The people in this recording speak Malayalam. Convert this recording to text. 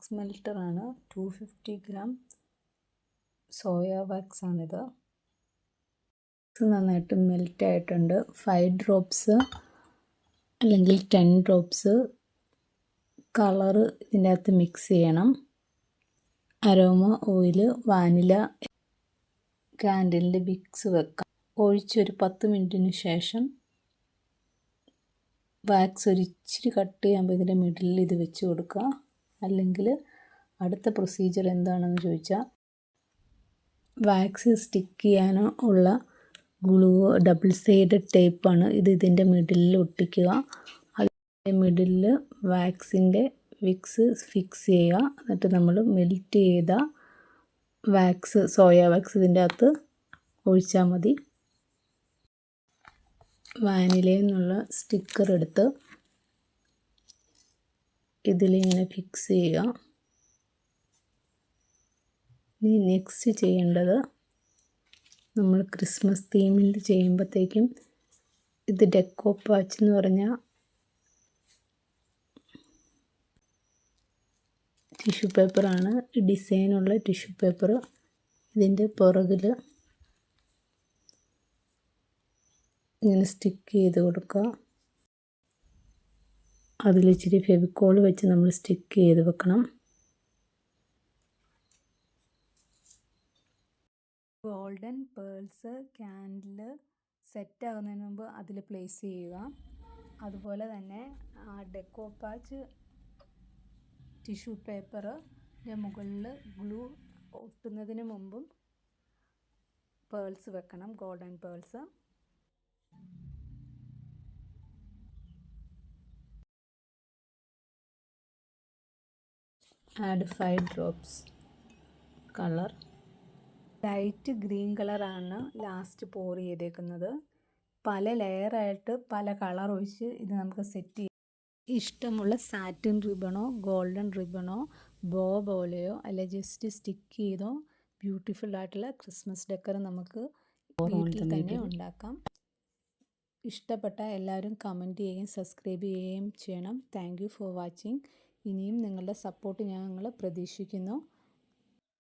വാക്സ് മെൽറ്ററാണ്. 250 ഗ്രാം സോയ വാക്സ് ആണിത്. നന്നായിട്ട് മെൽറ്റ് ആയിട്ടുണ്ട്. 5 ഡ്രോപ്സ് അല്ലെങ്കിൽ 10 ഡ്രോപ്സ് കളറ് ഇതിൻ്റെ അകത്ത് മിക്സ് ചെയ്യണം. അരോമ ഓയിൽ, വാനില, കാൻഡിലിൻ്റെ വിക്സ് വെക്കാം. ഒഴിച്ചൊരു 10 മിനിറ്റിന് ശേഷം വാക്സ് ഒരിച്ചിരി കട്ട് ചെയ്യുമ്പോൾ ഇതിൻ്റെ മിഡിലിൽ ഇത് വെച്ച് കൊടുക്കുക. അല്ലെങ്കിൽ അടുത്ത പ്രൊസീജിയർ എന്താണെന്ന് ചോദിച്ചാൽ വാക്സ് സ്റ്റിക്ക് ചെയ്യാനോ ഉള്ള ഗ്ലൂ ഡബിൾ സൈഡഡ് ടേപ്പാണ്. ഇത് ഇതിൻ്റെ മിഡിലിൽ ഒട്ടിക്കുക. അതിൻ്റെ മിഡിലിൽ വാക്സിൻ്റെ വിക്സ് ഫിക്സ് ചെയ്യുക. എന്നിട്ട് നമ്മൾ മെൽറ്റ് ചെയ്ത വാക്സ്, സോയ വാക്സ് ഇതിൻ്റെ അകത്ത് ഒഴിച്ചാൽ മതി. വാനിലയിൽ നിന്നുള്ള സ്റ്റിക്കർ എടുത്ത് ഇതിലിങ്ങനെ ഫിക്സ് ചെയ്യുക. ഇനി നെക്സ്റ്റ് ചെയ്യേണ്ടത്, നമ്മൾ ക്രിസ്മസ് തീമിൽ ചെയ്യുമ്പോഴത്തേക്കും ഇത് ഡെക്കോ പാച്ച് എന്ന് പറഞ്ഞാൽ ടിഷ്യൂ പേപ്പറാണ്. ഡിസൈനുള്ള ടിഷ്യൂ പേപ്പർ ഇതിൻ്റെ പുറകിൽ ഇങ്ങനെ സ്റ്റിക്ക് ചെയ്ത് കൊടുക്കുക. അതിലിച്ചിരി ഫെവിക്കോൾ വെച്ച് നമ്മൾ സ്റ്റിക്ക് ചെയ്ത് വെക്കണം. ഗോൾഡൻ പേൾസ് ക്യാൻഡിൽ സെറ്റ് ആകുന്നതിന് മുമ്പ് അതിൽ പ്ലേസ് ചെയ്യുക. അതുപോലെ തന്നെ ഡെക്കോ പാച്ച് ടിഷ്യൂ പേപ്പറിൻ്റെ മുകളിൽ ഗ്ലൂ ഒട്ടുന്നതിന് മുമ്പും പേൾസ് വെക്കണം, golden pearls. Add 5 drops colour. Light green കളറാണ് ലാസ്റ്റ് പോർ ചെയ്തേക്കുന്നത്. പല ലെയറായിട്ട് പല കളർ ഒഴിച്ച് ഇത് നമുക്ക് സെറ്റ് ചെയ്യാം. ഇഷ്ടമുള്ള സാറ്റിൻ റിബണോ ഗോൾഡൻ റിബണോ ബോ പോലെയോ അല്ല ജസ്റ്റ് സ്റ്റിക്ക് ചെയ്തോ ബ്യൂട്ടിഫുൾ ആയിട്ടുള്ള ക്രിസ്മസ് ഡെക്കർ നമുക്ക് വീട്ടിൽ തന്നെ ഉണ്ടാക്കാം. ഇഷ്ടപ്പെട്ട എല്ലാവരും കമൻറ്റ് ചെയ്യുകയും സബ്സ്ക്രൈബ് ചെയ്യുകയും ചെയ്യണം. Thank you for watching. ഇനിയും നിങ്ങളുടെ സപ്പോർട്ട് ഞങ്ങൾ പ്രതീക്ഷിക്കുന്നു.